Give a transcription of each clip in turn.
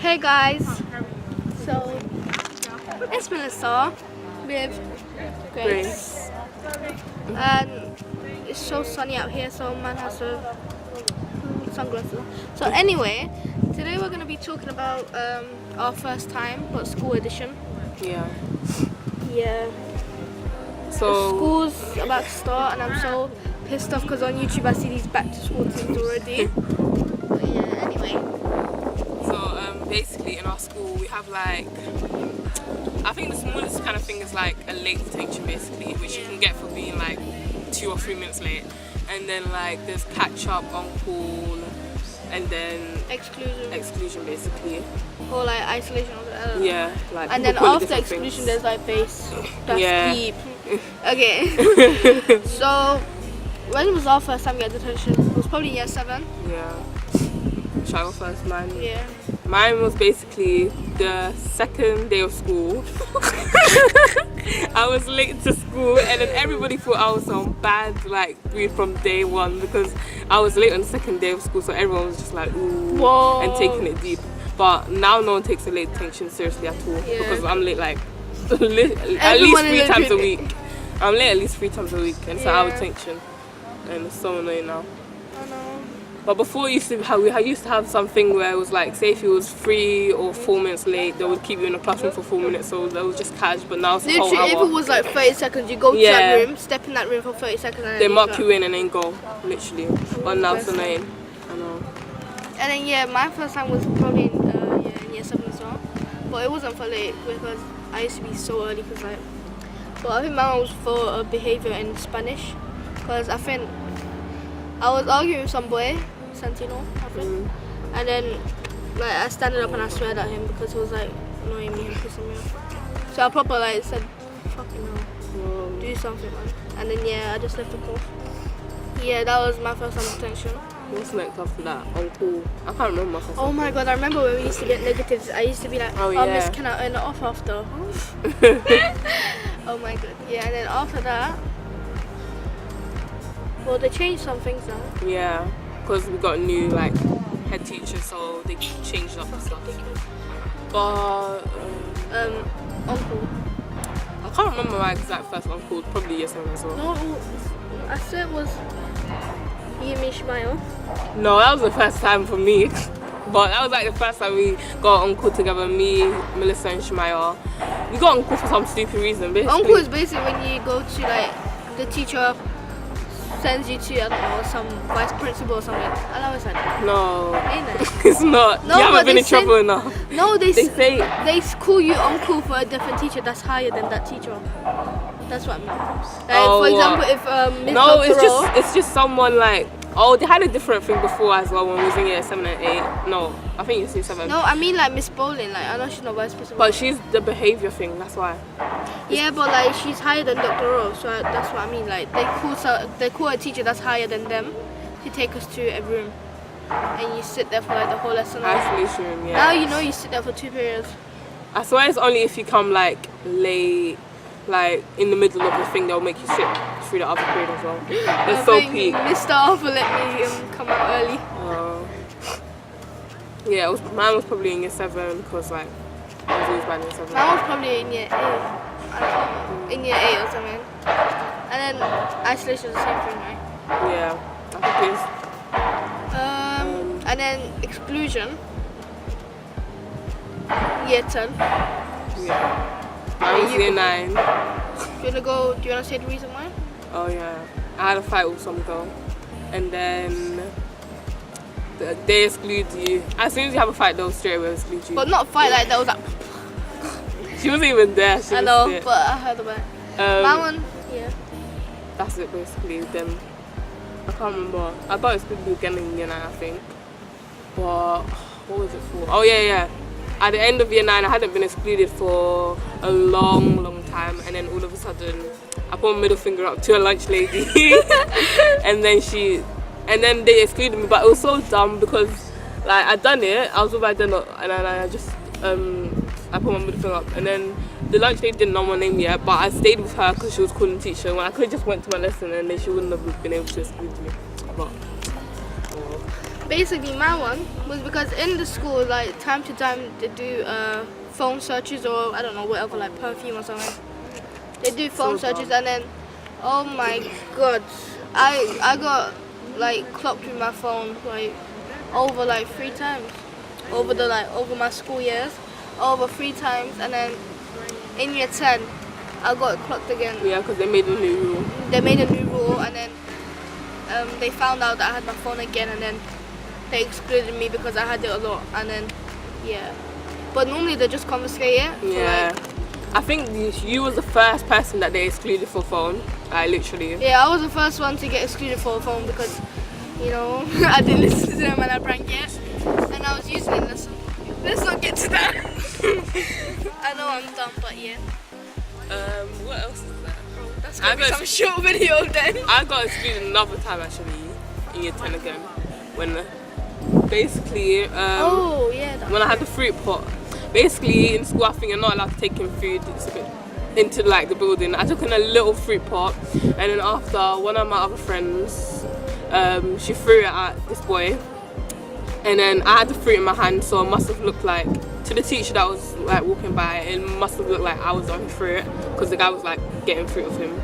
Hey guys, so it's Melisa with Grace, and it's so sunny out here, so man has to sunglasses on. So anyway, today we're going to be talking about our first time, but school edition. Yeah. So school's about to start, and I'm so pissed off because on YouTube I see these back to school things already. But yeah, anyway. So basically in our school we have like, I think the smallest kind of thing is like a late detention basically, which you can get for being like 2 or 3 minutes late. And then like there's catch up, on call, and then exclusion basically. Or like isolation or whatever. Yeah, like. And then after exclusion there's like base. That's deep. Okay. So when was our first time we had detention? It was probably year 7. Yeah. Shall I go first? Yeah. Mine was basically the second day of school. I was late to school, and then everybody thought I was on bad like breed from day one because I was late on the second day of school, so everyone was just like ooh. Whoa. And taking it deep. But now no one takes a late detention seriously at all because I'm late like at least 3 times a week. I'm late at least 3 times a week, and it's our detention, and it's so annoying now. I know. But before we used to have something where it was like, say if you was 3 or 4 minutes late, they would keep you in the classroom for 4 minutes, so that was just cash. But now it's a whole literally, hour. if it was like 30 seconds, you go to that room, step in that room for 30 seconds, and they mark you in and then go, literally. But now it's annoying. I know. And then yeah, my first time was probably in year 7 as well, but it wasn't for late because I used to be so early because like. But I think my one was for behavior in Spanish, because I think I was arguing with some boy, Santino, I think, and then like I standed up and I sweared at him because he was like annoying me and pissing me off. So I proper like said, "Fucking hell, do something, man." And then yeah, I just left the course. Yeah, that was my first time detention. What's next after that? On call. I can't remember my first. Oh my god, I remember when we used to get negatives. I used to be like, "Oh miss, can I earn it off after?" Oh my god. Yeah, and then after that, well, they changed some things now. Yeah, because we got a new like head teacher, so they changed up the stuff. But Uncle. I can't remember my exact first uncle. Probably year 7 as well. No, I said it was you, me, Shmya. No, that was the first time for me. But that was like the first time we got uncle together, me, Melisa and Shmya. We got uncle for some stupid reason, basically. Uncle is basically when you go to like, the teacher sends you to, I don't know, some vice principal or something. I always like that. No. Ain't it? It's not. No, you haven't been in trouble enough. No, they say they call you uncle for a different teacher that's higher than that teacher. That's what I mean. Like, for example, if Miss no, it's just someone like. Oh, they had a different thing before as well when we was in year 7 and 8. No, I think you see 7. No, I mean like Miss Bowling. Like I know she's not vice principal. But she's the behaviour thing. That's why. Yeah, but like she's higher than Dr. Rowe, so that's what I mean. Like they call a teacher that's higher than them to take us to a room, and you sit there for like the whole lesson. Isolation room, yeah. Now you know you sit there for 2 periods. I swear it's only if you come like late. Like in the middle of the thing, they'll make you sit through the other period as well. They're so peak. Mr. Arthur let me come out early. Yeah, mine was probably in year 7 because like I was always bad in year 7. Mine was probably in year 8. In year 8 or something. And then isolation is the same thing, right? Yeah, I think it is. And then exclusion. Year 10. Yeah. I was year 9. Do you wanna say the reason why? Oh yeah. I had a fight with some girl, and then they exclude you. As soon as you have a fight, they'll straight away exclude you. But not fight like that was like. She wasn't even there. I know, but I heard about it. My one, yeah. That's it basically. Then I can't remember. I thought it excluded me again in year 9, I think. But what was it for? Oh yeah. At the end of year 9, I hadn't been excluded for a long time, and then all of a sudden, I put my middle finger up to a lunch lady, and then they excluded me. But it was so dumb because, like, I'd done it. I was with my dinner, and then I just I put my middle finger up, and then the lunch lady didn't know my name yet, but I stayed with her because she was calling teacher. When I could have just went to my lesson, and then she wouldn't have been able to exclude me. But Basically, my one was because in the school, like time to time, they do phone searches or I don't know whatever, like perfume or something. They do phone So searches, dumb. and then oh my god, I got like clocked with my phone like over like 3 times over my school years, over 3 times, and then in year 10 I got clocked again. Yeah, because they made a new rule. They made a new rule, and then they found out that I had my phone again, and then they excluded me because I had it a lot, and then yeah. But normally they just confiscate it. for, Yeah. like, I think you was the first person that they excluded for phone. Literally. yeah, I was the first one to get excluded for a phone because, you know, I didn't listen to them when I drank it, and I was using it. Let's not get to that. I know I'm dumb, but yeah. What else is there? That's gonna be some short video then. I got excluded another time actually in year 10 again when basically Oh yeah. when I had the fruit pot. Basically in school I think you're not allowed to take in food into like the building. I took in a little fruit pot, and then after one of my other friends she threw it at this boy, and then I had the fruit in my hand, so it must have looked like to the teacher that was like walking by, it must have looked like I was the one who threw it because the guy was like getting fruit of him.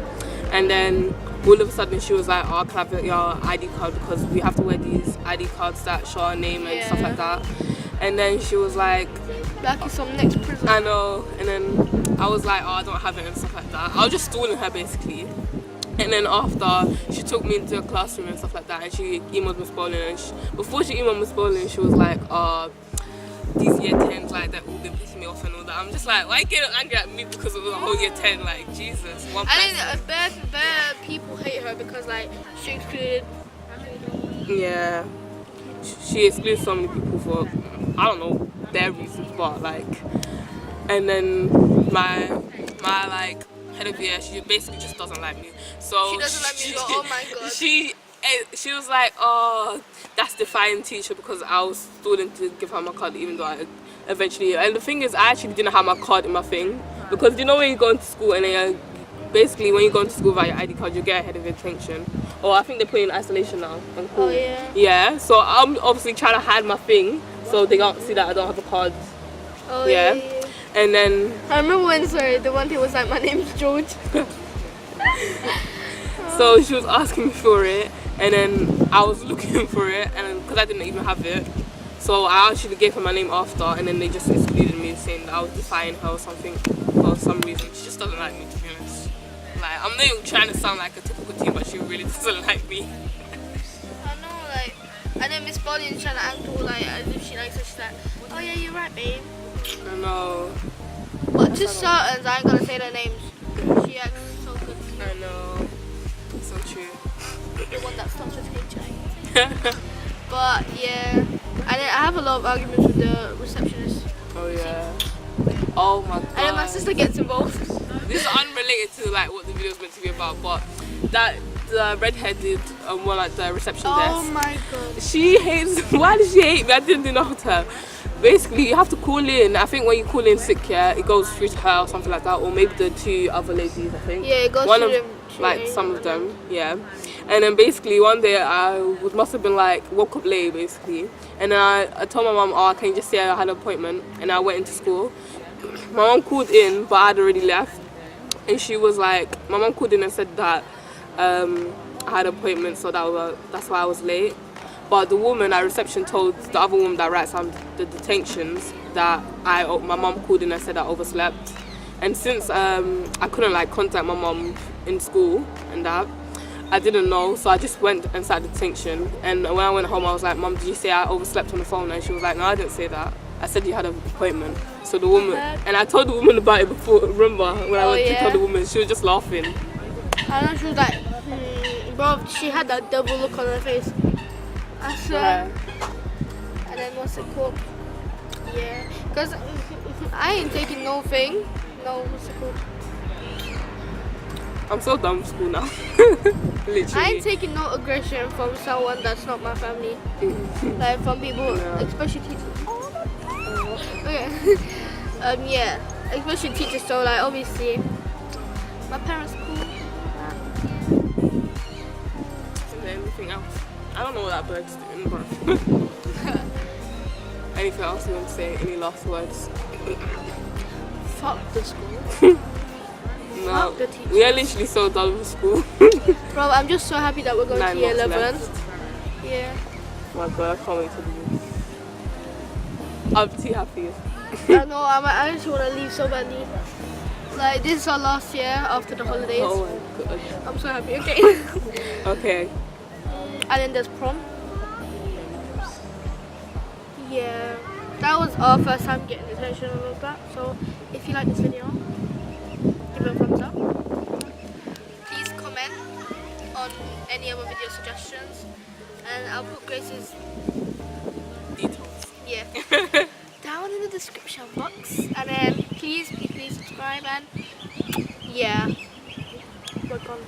And then all of a sudden she was like, oh, can I have your ID card because we have to wear these ID cards that show our name and stuff like that. And then she was like, Like it's some next prison. I know. And then I was like, oh, I don't have it and stuff like that. I was just stalling her basically. And then after, she took me into a classroom and stuff like that, and she emailed Miss Bowling, and before she emailed Miss Bowling, she was like, these year 10s, like, they're all been pissing me off and all that. I'm just like, why you getting angry at me because of the whole year 10? Like, Jesus, one person. I think bad people hate her because like she excluded. Yeah, she excludes so many people for, I don't know, their reasons, but like, and then my like head of year, she basically just doesn't like me. So She doesn't like me at all. Oh my god. She was like, oh, that's defying teacher because I was stalling to give her my card even though I eventually, and the thing is I actually didn't have my card in my thing because you know when you go into school and then basically when you go into school via your ID card you get a head of attention, or I think they put you in isolation now. Oh yeah. Yeah, so I'm obviously trying to hide my thing so they can't see that I don't have a card. Oh Yeah. yeah. And then I remember when the one thing was like, my name's George. so she was asking me for it, and then I was looking for it, and because I didn't even have it, so I actually gave her my name after, and then they just excluded me saying that I was defying her or something for some reason. She just doesn't like me, to be honest. Like, I'm not even trying to sound like a typical teen, but she really doesn't like me. I know, like, and then Miss Bolly's trying to act all like as if she likes her. She's like, oh yeah, you're right, babe. I know. But to certain, I ain't gonna say their names. She acts so good. I know. So true. The one that starts with HI. But yeah, and then I have a lot of arguments with the receptionist. Oh yeah. Oh my god. And then my sister gets involved. This is unrelated to like what the video is meant to be about, but that the redheaded one at the reception desk. Oh my god. She hates. Why does she hate me? I didn't do nothing to her. Basically, you have to call in. I think when you call in sick, yeah, it goes through to her or something like that, or maybe the 2 other ladies. I think. Yeah, it goes one through of them. like some of them, yeah. And then basically one day I must have been like woke up late basically, and then I told my mum, oh, can you just say I had an appointment, and I went into school. My mum called in, but I had already left, and she was like, my mum called in and said that I had an appointment, so that's why I was late. But the woman at reception told the other woman that writes on the detentions that my mum called in and said I overslept. And since I couldn't like contact my mum in school and that, I didn't know, so I just went and sat at detention. And when I went home, I was like, Mum, did you say I overslept on the phone? And she was like, no, I didn't say that. I said you had an appointment. So the woman, and I told the woman about it before, remember, when I went to tell the woman, she was just laughing. And then she was like, bro, she had that double look on her face. I swear. Yeah. And then what's it called? Yeah. Because I ain't taking no thing. No, what's it called? I'm so done with school now. Literally. I ain't taking no aggression from someone that's not my family. Like from people, especially teachers. Okay. Yeah, especially teachers. So like obviously, my parents cool. Is there anything else? I don't know what that bird's doing, but anything else you want to say? Any last words? Fuck the school. No, Fuck the teachers. we are literally so done with school. Bro, I'm just so happy that we're going 9 to year months 11. left. Yeah. Oh my god, I can't wait to leave. I'm too happy. I know, I actually want to leave so badly. Like, this is our last year after the holidays. Oh my god. I'm so happy, okay? Okay. And then there's prom. Yeah. That was our first time getting attention and all of that. So, if you like this video, give it a thumbs up. Please comment on any other video suggestions. And I'll put Grace's Details. yeah down in the description box. And then please subscribe and yeah, we're gone.